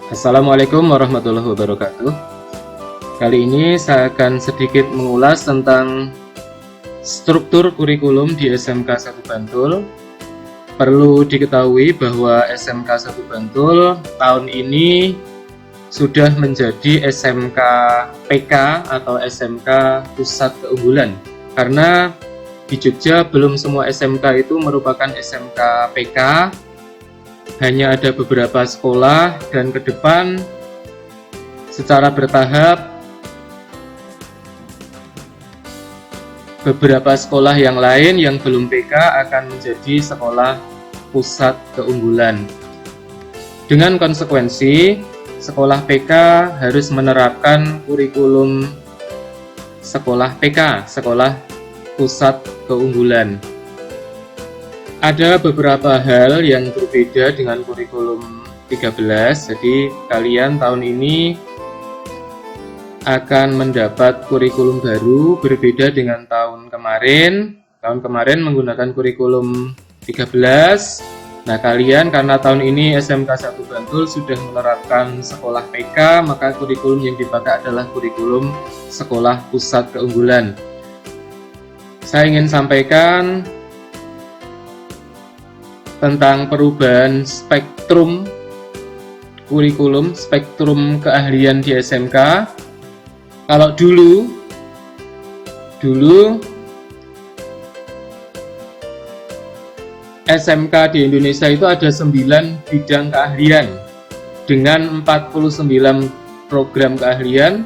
Assalamualaikum warahmatullahi wabarakatuh. Kali ini saya akan sedikit mengulas tentang struktur kurikulum di SMK 1 Bantul. Perlu diketahui bahwa SMK 1 Bantul tahun ini sudah menjadi SMK PK atau SMK Pusat Keunggulan. Karena di Jogja belum semua SMK itu merupakan SMK PK, hanya ada beberapa sekolah, dan ke depan secara bertahap beberapa sekolah yang lain yang belum PK akan menjadi sekolah pusat keunggulan. Dengan konsekuensi, sekolah PK harus menerapkan kurikulum sekolah PK, sekolah pusat keunggulan. Ada beberapa hal yang berbeda dengan kurikulum 13, jadi kalian tahun ini akan mendapat kurikulum baru berbeda dengan tahun kemarin. Tahun kemarin menggunakan kurikulum 13. Nah, kalian karena tahun ini SMK 1 Bantul sudah menerapkan sekolah PK, maka kurikulum yang dipakai adalah kurikulum sekolah pusat keunggulan. Saya ingin sampaikan tentang perubahan spektrum kurikulum, spektrum keahlian di SMK. Kalau dulu SMK di Indonesia itu ada 9 bidang keahlian dengan 49 program keahlian,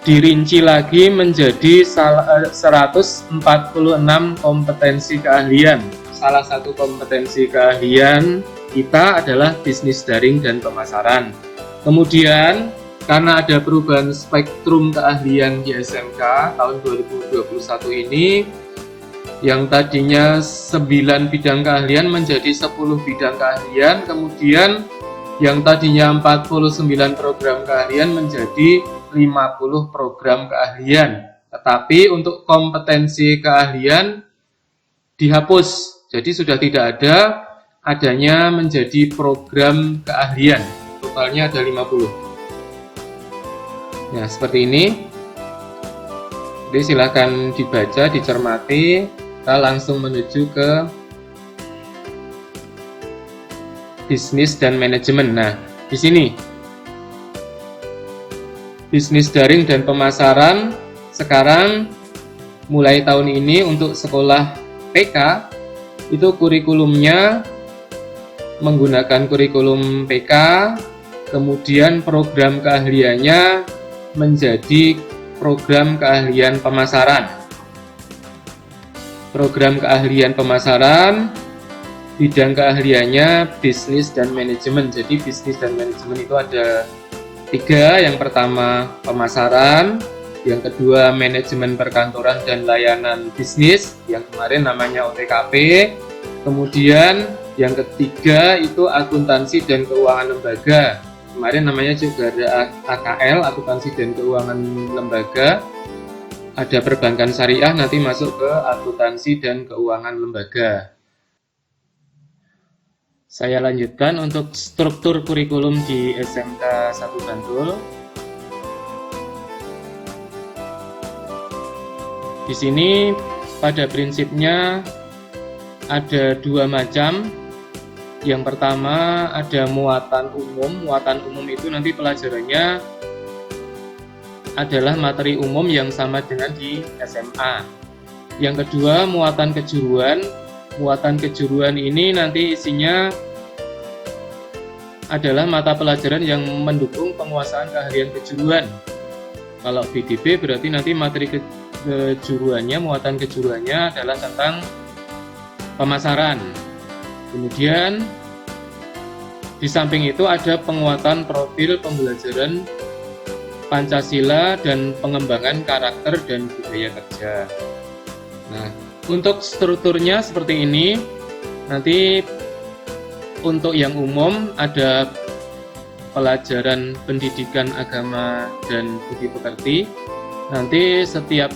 dirinci lagi menjadi 146 kompetensi keahlian. Salah satu kompetensi keahlian kita adalah bisnis daring dan pemasaran. Kemudian karena ada perubahan spektrum keahlian di SMK tahun 2021 ini, yang tadinya 9 bidang keahlian menjadi 10 bidang keahlian, kemudian yang tadinya 49 program keahlian menjadi 50 program keahlian. Tetapi untuk kompetensi keahlian dihapus, jadi sudah tidak ada, adanya menjadi program keahlian. Totalnya ada 50. Nah, seperti ini. Jadi silakan dibaca, dicermati. Kita langsung menuju ke bisnis dan manajemen. Nah, di sini bisnis daring dan pemasaran sekarang mulai tahun ini untuk sekolah PK itu kurikulumnya menggunakan kurikulum PK, kemudian program keahliannya menjadi program keahlian pemasaran. Program keahlian pemasaran, bidang keahliannya bisnis dan manajemen. Jadi bisnis dan manajemen itu ada 3. Yang pertama pemasaran, yang kedua manajemen perkantoran dan layanan bisnis, yang kemarin namanya OTKP, kemudian yang ketiga itu akuntansi dan keuangan lembaga, kemarin namanya juga ada AKL, akuntansi dan keuangan lembaga. Ada perbankan syariah, nanti masuk ke akuntansi dan keuangan lembaga. Saya lanjutkan untuk struktur kurikulum di SMK 1 Bantul. Di sini pada prinsipnya ada 2 macam. Yang pertama ada muatan umum. Muatan umum itu nanti pelajarannya adalah materi umum yang sama dengan di SMA. Yang kedua muatan kejuruan. Muatan kejuruan ini nanti isinya adalah mata pelajaran yang mendukung penguasaan keahlian kejuruan. Kalau BDB berarti nanti materi kejuruannya, muatan kejuruannya adalah tentang pemasaran. Kemudian di samping itu ada penguatan profil pembelajaran Pancasila dan pengembangan karakter dan budaya kerja. Nah, untuk strukturnya seperti ini. Nanti untuk yang umum ada pelajaran pendidikan agama dan budi pekerti. Nanti setiap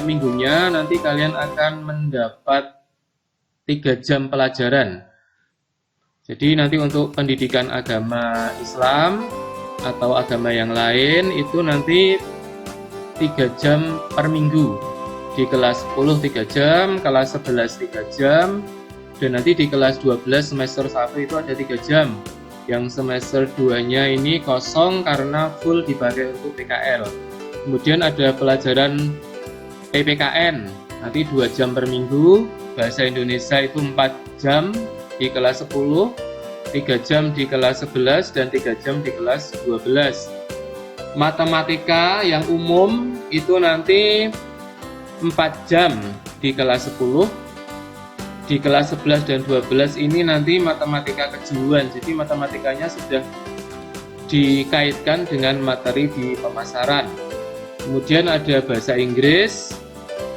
minggunya nanti kalian akan mendapat 3 jam pelajaran. Jadi nanti untuk pendidikan agama Islam atau agama yang lain itu nanti 3 jam per minggu. Di kelas 10 3 jam, kelas 11 3 jam, dan nanti di kelas 12 semester 1 itu ada 3 jam. Yang semester 2-nya ini kosong karena full dipakai untuk PKL. Kemudian ada pelajaran PPKN, nanti 2 jam per minggu. Bahasa Indonesia itu 4 jam di kelas 10, 3 jam di kelas 11, dan 3 jam di kelas 12. Matematika yang umum itu nanti 4 jam di kelas 10. Di kelas 11 dan 12 ini nanti matematika kejuruan, jadi matematikanya sudah dikaitkan dengan materi di pemasaran. Kemudian ada bahasa Inggris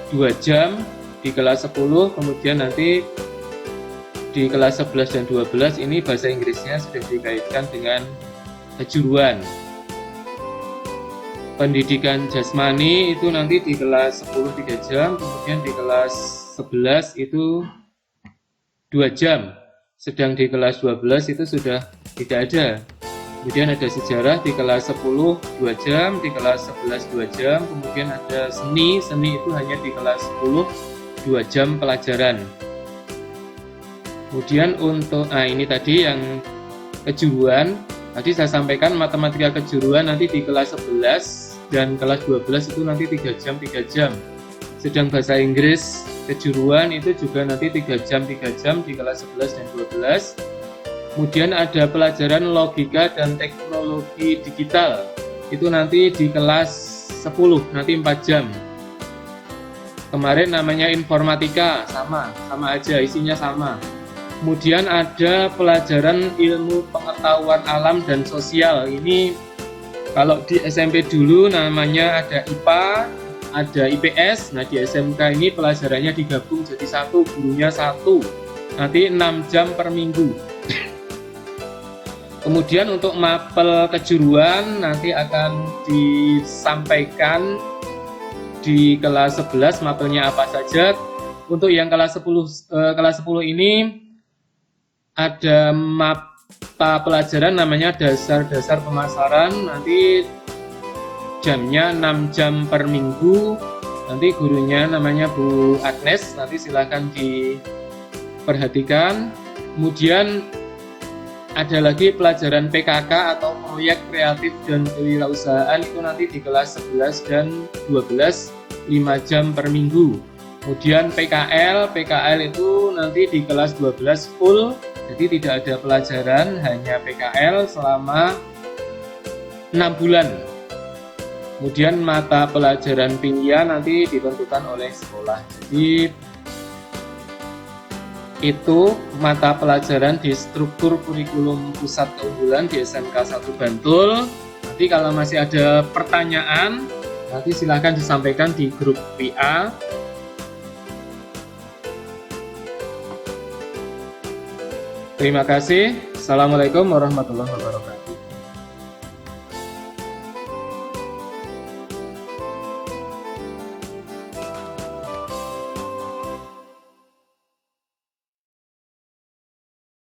2 jam di kelas 10, kemudian nanti di kelas 11 dan 12 ini bahasa Inggrisnya sudah dikaitkan dengan kejuruan. Pendidikan jasmani itu nanti di kelas 10 3 jam, kemudian di kelas 11 itu 2 jam, sedang di kelas 12 itu sudah tidak ada. Kemudian ada sejarah di kelas 10 2 jam, di kelas 11 2 jam, kemudian ada seni itu hanya di kelas 10 2 jam pelajaran. Kemudian untuk, ini tadi yang kejuruan, tadi saya sampaikan matematika kejuruan nanti di kelas 11 dan kelas 12 itu nanti 3 jam 3 jam. Sedang bahasa Inggris kejuruan itu juga nanti 3 jam 3 jam di kelas 11 dan 12. Kemudian ada pelajaran logika dan teknologi digital, itu nanti di kelas 10 nanti 4 jam. Kemarin namanya informatika, sama aja, isinya sama. Kemudian ada pelajaran ilmu pengetahuan alam dan sosial. Ini kalau di SMP dulu namanya ada IPA, ada IPS. Nah di SMK ini pelajarannya digabung jadi satu, gurunya satu, nanti 6 jam per minggu. Kemudian untuk mapel kejuruan nanti akan disampaikan di kelas 11 mapelnya apa saja. Untuk yang kelas 10 ini ada mata pelajaran namanya dasar-dasar pemasaran, nanti jamnya 6 jam per minggu. Nanti gurunya namanya Bu Agnes, nanti silahkan diperhatikan. Kemudian ada lagi pelajaran PKK atau proyek kreatif dan kewirausahaan, itu nanti di kelas 11 dan 12 5 jam per minggu. Kemudian PKL itu nanti di kelas 12 full, jadi tidak ada pelajaran, hanya PKL selama 6 bulan. Kemudian mata pelajaran pilihan nanti ditentukan oleh sekolah. Jadi itu mata pelajaran di struktur kurikulum pusat keunggulan di SMK 1 Bantul. Nanti kalau masih ada pertanyaan, nanti silahkan disampaikan di grup WA. Terima kasih. Assalamualaikum warahmatullahi wabarakatuh.